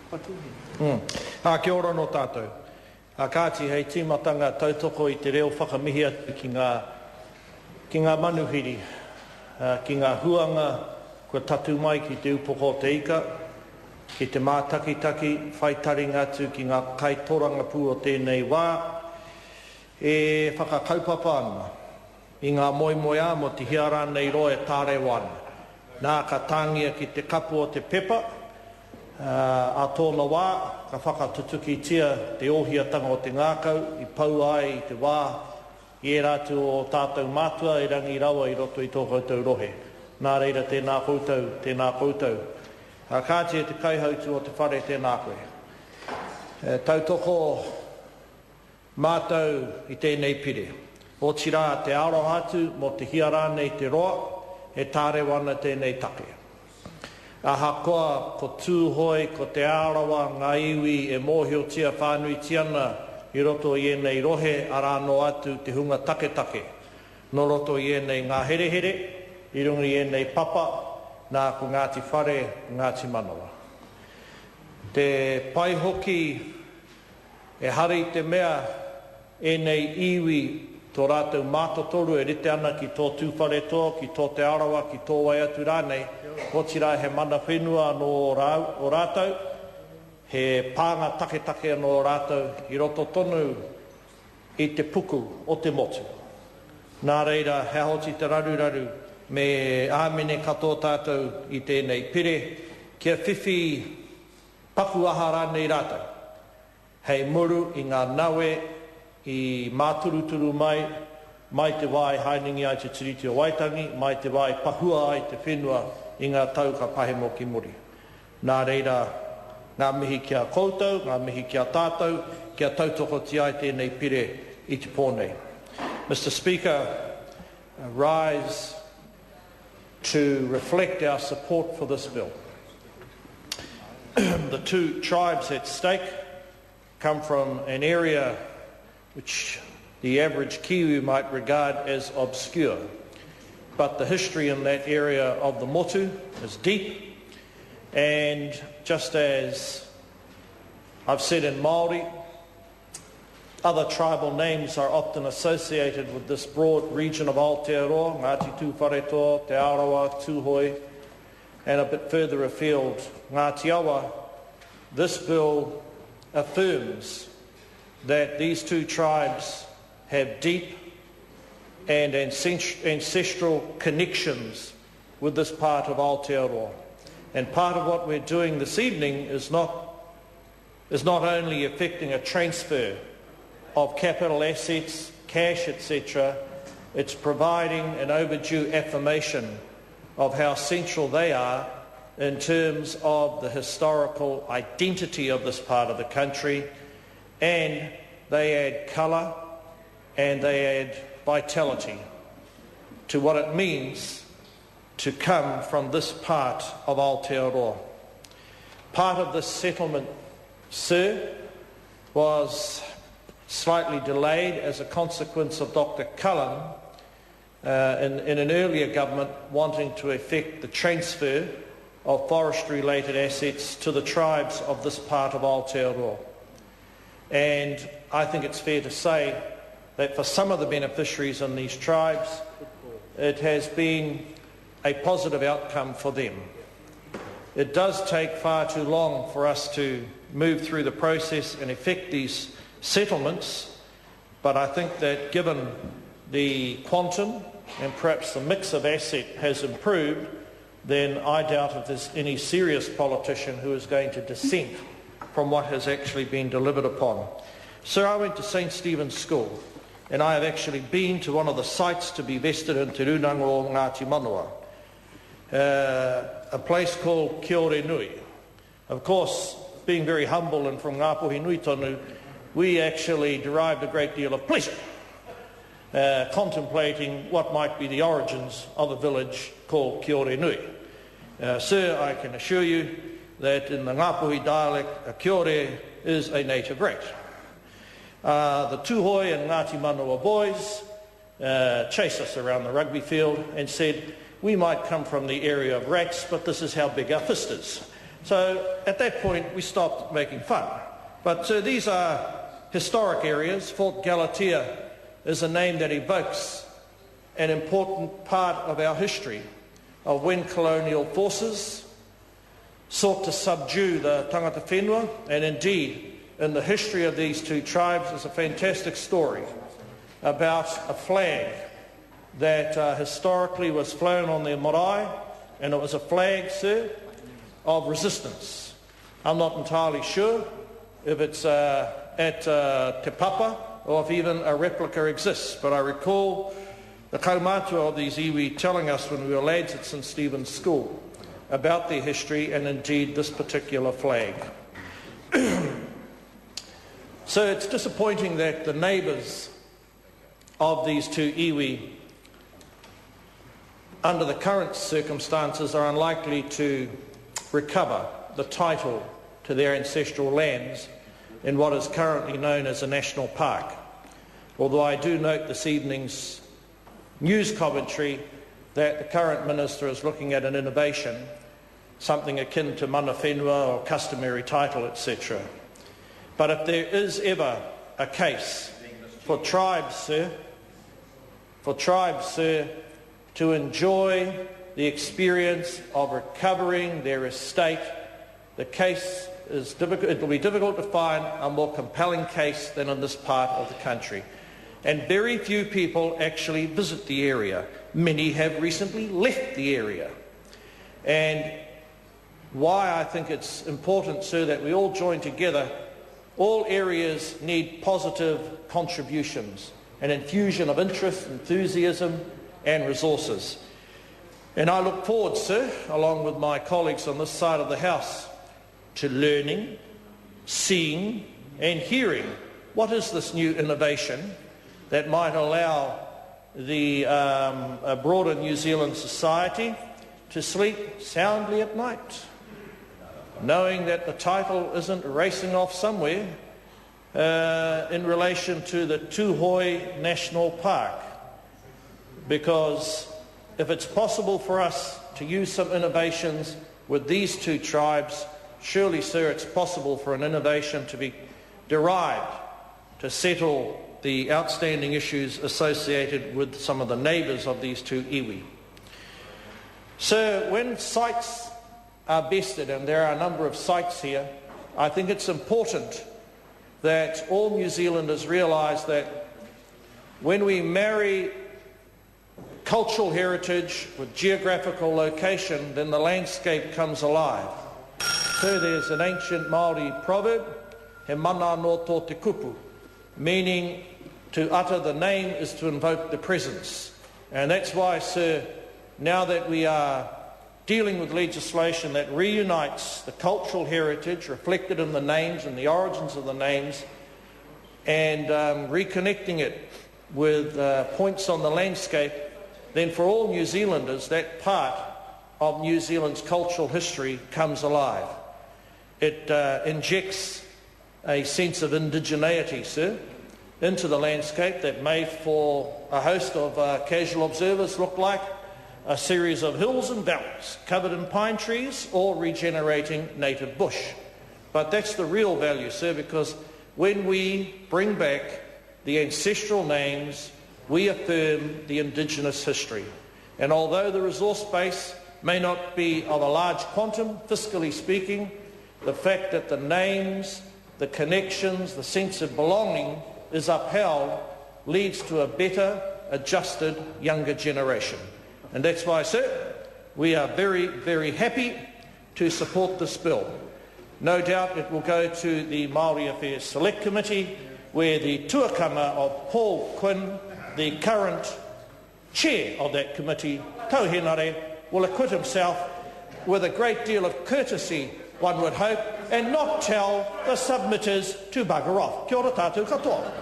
Kia ora no tātou. Kāti hei tīmatanga tautoko I te reo whakamihi atu ki ngā manuhiri, ki ngā huanga kua tatu mai ki te upoko te ika, ki te mātakitaki, whaitaringa atu ki ngā kaitoranga pū o tēnei wā, e whakakaupapa ana I ngā moimoia mo te hiara nei roa e tāre wana. Nā ka tāngia ki te kapu o te pepa, a tōna wā, ka whakatutukitia te ohiatanga o te ngākau, I pau ai I te wā, I e rātu o tātou mātua, I rangi rawa I roto I tō koutou rohe. Nā reira tēnā koutou, tēnā koutou. Kāti e te kaihautu o te whare tēnā koe. Tautoko mātou I tēnei pire. O tira te aroha atu mo te hiara nei te roa, e tāre wana tēnei take. Ahakoa ko tūhoi, ko te arawa, ngā iwi e mōhiotia whānui tiana I roto I enei rohe, arano atu te hunga take. No roto I enei ngā herehere, I rungi I enei papa, nā ko Ngati Whare, Ngati Manawa. Te pai hoki e hari te mea enei iwi tō rātou mātotoru e rite ana ki tō tūwhare tō, ki tō te arawa, ki tō wai atu rānei, o tira he mana whenua no o rātou, he pānga take no o rātou, I roto tonu I te puku o te motu. Nā reira, he hoti te raru, me āmene katoa tātou I tēnei pire, kia whiwhi paku aha rānei rātou. Hei muru I ngā nawe, I māturuturu mai te wai hainengi ai te tiriti o Waitangi, mai te wai pahua ai te whenua I ngā tau ka pahe mo ki muri. Nā reira, ngā mihi kia koutou, ngā mihi kia tātou, kia tautoko ti ai tēnei pire I te pōnei. Mr. Speaker, I rise to reflect our support for this bill. The two tribes at stake come from an area which the average Kiwi might regard as obscure. But the history in that area of the motu is deep, and just as I've said in Māori, other tribal names are often associated with this broad region of Aotearoa, Ngati Tūwharetoa, Te Arawa, Tūhoi, and a bit further afield, Ngati Awa. This bill affirms that these two tribes have deep and ancestral connections with this part of Aotearoa. And part of what we're doing this evening is not only affecting a transfer of capital assets, cash, etc., it's providing an overdue affirmation of how central they are in terms of the historical identity of this part of the country, and they add colour and they add vitality to what it means to come from this part of Aotearoa. Part of this settlement, sir, was slightly delayed as a consequence of Dr. Cullen in an earlier government wanting to effect the transfer of forestry-related assets to the tribes of this part of Aotearoa. And I think it's fair to say that for some of the beneficiaries in these tribes, it has been a positive outcome for them. It does take far too long for us to move through the process and effect these settlements, but I think that given the quantum and perhaps the mix of asset has improved, then I doubt if there's any serious politician who is going to dissent from what has actually been delivered upon. Sir, I went to St. Stephen's School, and I have actually been to one of the sites to be vested in Te Runanga o Ngati Manawa, a place called Whare Nui. Of course, being very humble and from Ngāpuhi Nui tonu, we actually derived a great deal of pleasure contemplating what might be the origins of a village called Whare Nui. Sir, I can assure you that in the Ngāpuhi dialect, a Kiore is a native rat. The Tūhoi and Ngati Manawa boys chased us around the rugby field and said, we might come from the area of rats, but this is how big our fist is. So at that point we stopped making fun. But so these are historic areas. Fort Galatea is a name that evokes an important part of our history of when colonial forces sought to subdue the tangata whenua, and indeed in the history of these two tribes is a fantastic story about a flag that historically was flown on their marae, and it was a flag, sir, of resistance. I'm not entirely sure if it's at Te Papa or if even a replica exists, but I recall the kaumātua of these iwi telling us when we were lads at St Stephen's School about their history and indeed this particular flag. So it's disappointing that the neighbours of these two iwi, under the current circumstances, are unlikely to recover the title to their ancestral lands in what is currently known as a national park. Although I do note this evening's news commentary that the current minister is looking at an innovation, something akin to mana whenua or customary title, etc. But if there is ever a case for tribes, sir, to enjoy the experience of recovering their estate, the case is difficult. It will be difficult to find a more compelling case than in this part of the country. And very few people actually visit the area. Many have recently left the area. And why I think it's important, sir, that we all join together. All areas need positive contributions, an infusion of interest, enthusiasm and resources. And I look forward, sir, along with my colleagues on this side of the House, to learning, seeing and hearing what is this new innovation that might allow the broader New Zealand society to sleep soundly at night, knowing that the title isn't racing off somewhere in relation to the Tūhoe National Park. Because if it's possible for us to use some innovations with these two tribes, surely, sir, it's possible for an innovation to be derived to settle the outstanding issues associated with some of the neighbours of these two iwi. So when sites are bested, and there are a number of sites here, I think it's important that all New Zealanders realise that when we marry cultural heritage with geographical location, then the landscape comes alive. So there's an ancient Māori proverb, he mana no tō te kupu, meaning to utter the name is to invoke the presence. And that's why, sir, now that we are dealing with legislation that reunites the cultural heritage reflected in the names and the origins of the names, and reconnecting it with points on the landscape, then for all New Zealanders, that part of New Zealand's cultural history comes alive. It injects a sense of indigeneity, sir, into the landscape that may, for a host of casual observers, look like a series of hills and valleys covered in pine trees or regenerating native bush. But that's the real value, sir, because when we bring back the ancestral names, we affirm the indigenous history. And although the resource base may not be of a large quantum, fiscally speaking, the fact that the names, the connections, the sense of belonging is upheld leads to a better, adjusted, younger generation. And that's why, sir, we are very, very happy to support this bill. No doubt it will go to the Māori Affairs Select Committee, where the tuakanga of Paul Quinn, the current chair of that committee, Tauhenare, will acquit himself with a great deal of courtesy, one would hope, and not tell the submitters to bugger off. Kia ora tātou katoa.